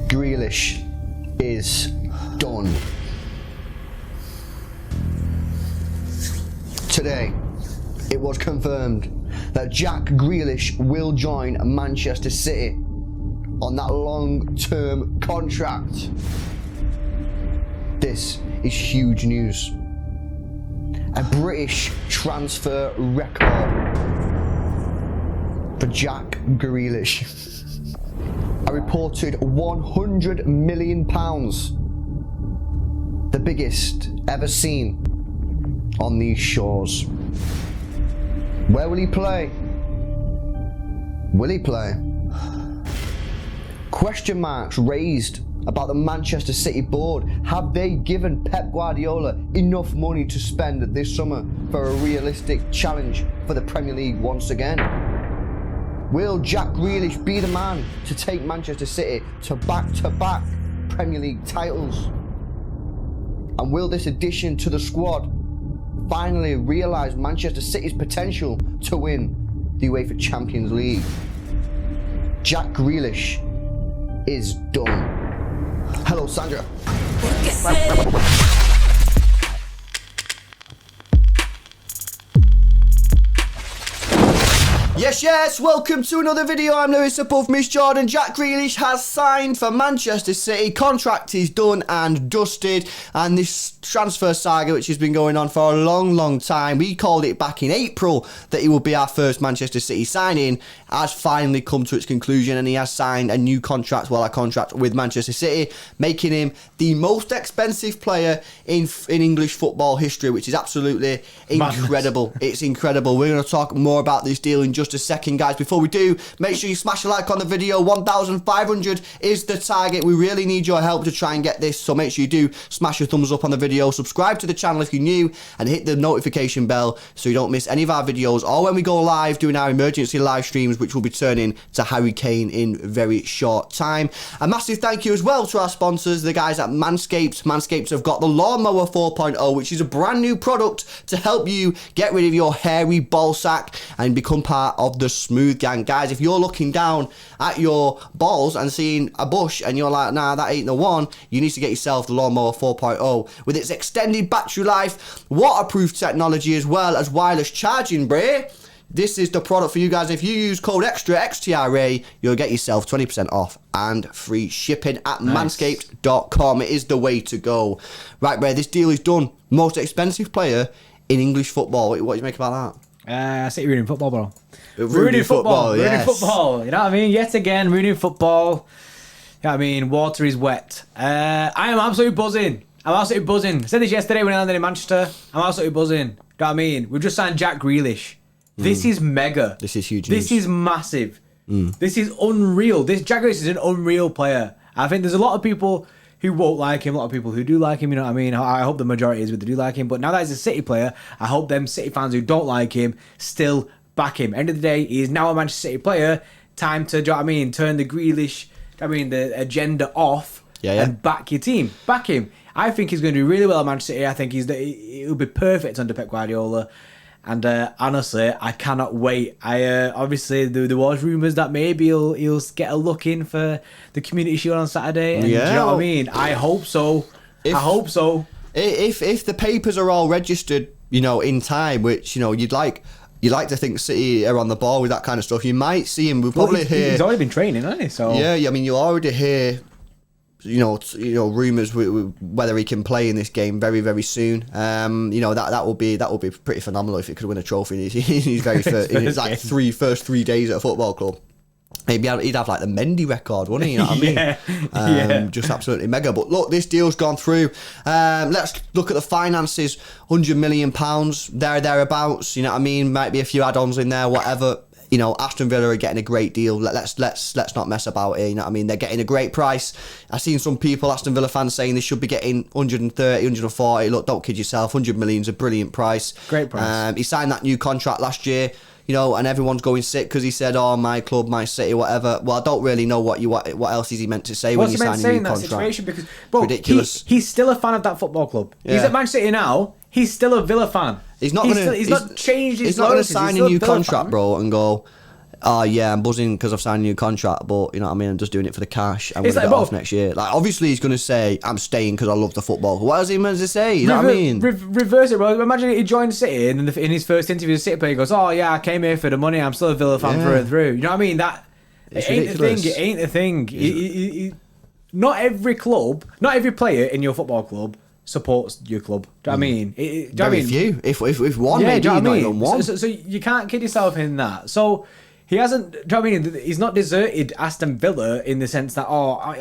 Grealish is done. Today, it was confirmed that Jack Grealish will join Manchester City on that long-term contract. This is huge news. A British transfer record for Jack Grealish. A reported £100 million, the biggest ever seen on these shores. Where will he play? Will he play? Question marks raised about the Manchester City board. Have they given Pep Guardiola enough money to spend this summer for a realistic challenge for the Premier League once again? Will Jack Grealish be the man to take Manchester City to back-to-back Premier League titles? And will this addition to the squad finally realise Manchester City's potential to win the UEFA Champions League? Jack Grealish is done. Hello, Sandra. Yes, welcome to another video. I'm Lewis above Miss Jordan. Jack Grealish has signed for Manchester City. Contract is done and dusted. And this transfer saga, which has been going on for a long time, we called it back in April that he would be our first Manchester City signing, has finally come to its conclusion, and he has signed a new contract, a contract with Manchester City, making him the most expensive player in English football history, which is absolutely incredible. It's incredible. We're going to talk more about this deal in just a second, guys. Before we do, make sure you smash a like on the video. 1,500 is the target. We really need your help to try and get this, so make sure you do smash a thumbs up on the video, subscribe to the channel if you're new, and hit the notification bell so you don't miss any of our videos or when we go live doing our emergency live streams, which will be turning to Harry Kane in very short time. A massive thank you as well to our sponsors, the guys at Manscaped. Manscaped have got the Lawnmower 4.0, which is a brand new product to help you get rid of your hairy ball sack and become part of the smooth gang. Guys, if you're looking down at your balls and seeing a bush and you're like, nah, that ain't the one, you need to get yourself the Lawnmower 4.0 with its extended battery life, waterproof technology, as well as wireless charging, bray. This is the product for you guys. If you use code EXTRA, XTRA, you'll get yourself 20% off and free shipping at manscaped.com. It is the way to go. Right, Bray, this deal is done. Most expensive player in English football. What do you make about that? I say ruining football, bro. Ruining football, yes. Ruining football. You know what I mean? Yet again, ruining football. You know what I mean? Water is wet. I am absolutely buzzing. I said this yesterday when I landed in Manchester. I'm absolutely buzzing. You know what I mean? We've just signed Jack Grealish. This is mega. This is huge news. This is massive. This is unreal. Jack Grealish is an unreal player. I think there's a lot of people who won't like him, a lot of people who do like him, you know what I mean? I hope the majority is, but they do like him. But now that he's a City player, I hope them City fans who don't like him still back him. End of the day, he is now a Manchester City player. Time to, do you know what I mean, turn the Grealish, the agenda off and back your team. Back him. I think he's going to do really well at Manchester City. I think he'll be perfect under Pep Guardiola. And honestly, I cannot wait. Obviously there was rumours that maybe he'll get a look in for the Community Shield on Saturday. And do you know what I mean? I hope so. I hope so. if the papers are all registered, in time, which you'd like to think City are on the ball with that kind of stuff, you might see him. We'll probably hear. He's already been training, hasn't he? So yeah. I mean, you'll already hear. Rumours whether he can play in this game very, very soon. That will be pretty phenomenal if he could win a trophy in his very first, in his like first 3 days at a football club. He'd have like the Mendy record, wouldn't he? You know what I mean? Just absolutely mega. But look, this deal's gone through. Let's look at the finances. £100 million, thereabouts. You know what I mean? Might be a few add-ons in there, whatever. Aston Villa are getting a great deal. Let's not mess about here. You know what I mean? They're getting a great price. I've seen some people, Aston Villa fans, saying they should be getting 130, 140. Look, don't kid yourself. 100 million is a brilliant price. Great price. He signed that new contract last year. And everyone's going sick because he said, "Oh, my club, my city, whatever." Well, I don't really know what else is he meant to say when you sign a new contract. Situation because, bro, ridiculous. He's still a fan of that football club. Yeah. He's at Man City now. He's still a Villa fan. He's not going to sign a new contract, bro, and go, "Oh yeah, I'm buzzing because I've signed a new contract, but you know what I mean, I'm just doing it for the cash. I'm going to get off next year." Like, obviously, he's going to say, "I'm staying because I love the football." What else is he meant to say? You know what I mean? Reverse it, bro. Imagine he joined City and in his first interview as a City player, he goes, "Oh yeah, I came here for the money. I'm still a Villa fan through and through." You know what I mean? It ain't the thing. Not every club, not every player in your football club supports your club. Do you know what I mean? Very few. If one, maybe not even one. So you can't kid yourself in that. So he hasn't. Do you know what I mean? He's not deserted Aston Villa in the sense that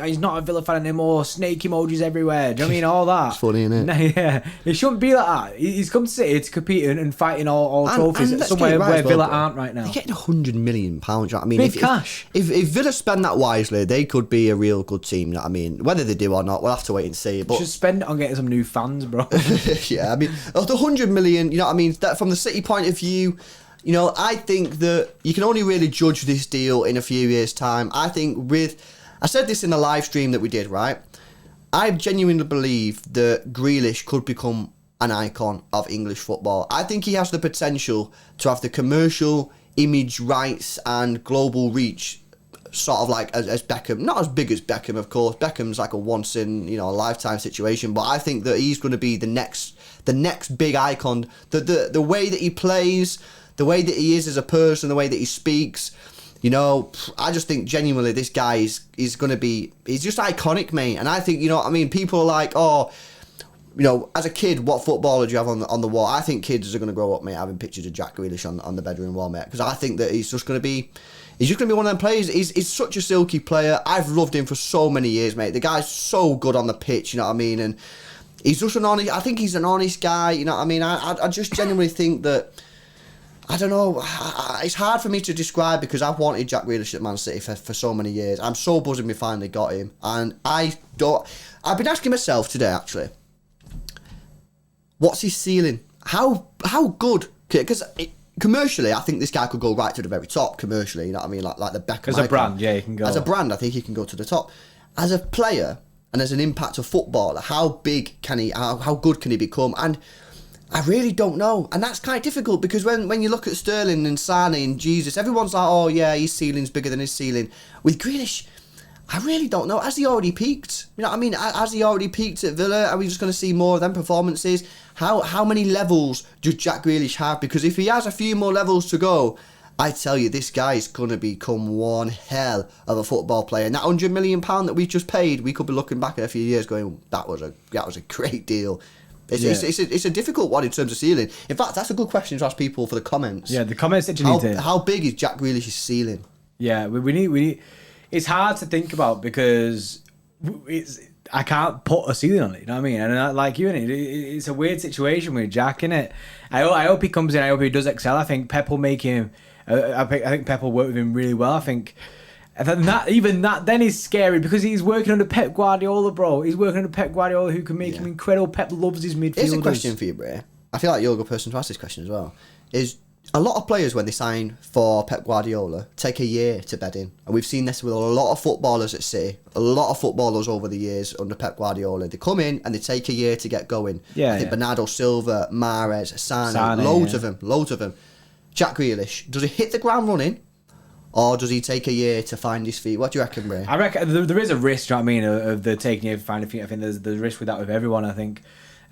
he's not a Villa fan anymore. Snake emojis everywhere. Do you know what I mean? All that. It's funny, isn't it? No, yeah, it shouldn't be like that. He's come to City to compete and fighting all trophies somewhere where Villa aren't right now. They're getting £100 million. You know what I mean? Big cash. If Villa spend that wisely, they could be a real good team. You know what I mean? Whether they do or not, we'll have to wait and see. But should spend it on getting some new fans, bro. Yeah, I mean, the £100 million. You know what I mean? That from the City point of view. I think that you can only really judge this deal in a few years' time. I think I said this in the live stream that we did, right? I genuinely believe that Grealish could become an icon of English football. I think he has the potential to have the commercial image rights and global reach, sort of like as Beckham. Not as big as Beckham, of course. Beckham's like a once in a lifetime situation, but I think that he's going to be the next big icon. The way that he plays, the way that he is as a person, the way that he speaks, I just think genuinely this guy is going to be, he's just iconic, mate. And I think, people are like, oh, as a kid, what footballer do you have on the wall? I think kids are going to grow up, mate, having pictures of Jack Grealish on the bedroom wall, mate. Because I think that he's just going to be one of them players. He's such a silky player. I've loved him for so many years, mate. The guy's so good on the pitch, you know what I mean? And he's just I think he's an honest guy, you know what I mean? I just genuinely think that, I don't know. It's hard for me to describe because I've wanted Jack Grealish at Man City for so many years. I'm so buzzing we finally got him. And I've been asking myself today, actually, what's his ceiling? How good? Because commercially, I think this guy could go right to the very top commercially. You know what I mean? Like the Beckham. As a brand, yeah, he can go. As a brand, I think he can go to the top. As a player and as an impact of footballer, how big can he? How good can he become? And I really don't know. And that's quite difficult because when you look at Sterling and Sane and Jesus, everyone's like, oh yeah, his ceiling's bigger than his ceiling. With Grealish, I really don't know. Has he already peaked? You know what I mean? Has he already peaked at Villa? Are we just going to see more of them performances? How many levels does Jack Grealish have? Because if he has a few more levels to go, I tell you, this guy is going to become one hell of a football player. And that £100 million that we just paid, we could be looking back at a few years going, that was a great deal. It's a difficult one in terms of ceiling. In fact, that's a good question to ask people for the comments. Yeah, the comments that you need to. How big is Jack Grealish's ceiling? Yeah, we need. It's hard to think about because I can't put a ceiling on it. You know what I mean? And like you, it's a weird situation with Jack, innit? I hope he comes in. I hope he does excel. I think Pep will make him. I think Pep will work with him really well. I think. And that then is scary because he's working under Pep Guardiola, bro. He's working under Pep Guardiola, who can make him incredible. Pep loves his midfielders. Here's a question for you, Bray. I feel like you're a good person to ask this question as well. Is a lot of players, when they sign for Pep Guardiola, take a year to bed in. And we've seen this with a lot of footballers at City. A lot of footballers over the years under Pep Guardiola. They come in and they take a year to get going. I think Bernardo Silva, Mahrez, Sane, loads of them. Jack Grealish, does he hit the ground running? Or does he take a year to find his feet? What do you reckon, Bray? I reckon there is a risk, do you know what I mean, of the taking a year to find his feet. I think there's risk with that with everyone, I think.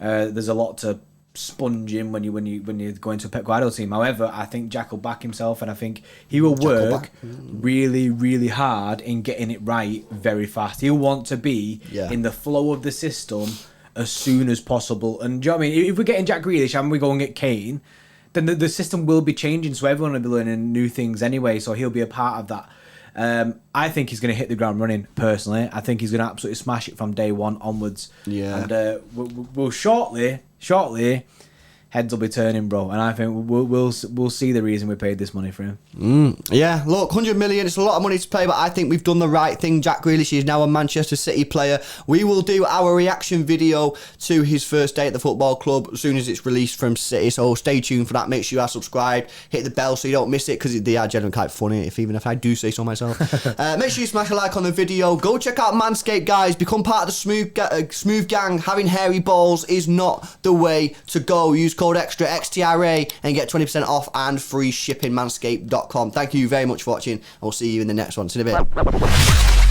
There's a lot to sponge in when you go into a Pep Guardiola team. However, I think Jack will back himself, and I think he will work really, really hard in getting it right very fast. He'll want to be in the flow of the system as soon as possible. And do you know what I mean? If we're getting Jack Grealish and we go and get Kane, then the system will be changing, so everyone will be learning new things anyway, so he'll be a part of that. I think he's going to hit the ground running, personally. I think he's going to absolutely smash it from day one onwards. Yeah. And we'll shortly, heads will be turning, bro. And I think we'll see the reason we paid this money for him. Yeah, look, 100 million, it's a lot of money to pay, but I think we've done the right thing. Jack Grealish is now a Manchester City player. We will do our reaction video to his first day at the football club as soon as it's released from City, so stay tuned for that. Make sure you are subscribed, hit the bell so you don't miss it, because they are generally quite funny, even if I do say so myself. Make sure you smash a like on the video. Go check out Manscaped, guys. Become part of the smooth gang. Having hairy balls is not the way to go. Use code extra XTRA and get 20% off and free shipping. Manscaped.com. Thank you very much for watching. I'll see you in the next one. See you in a bit.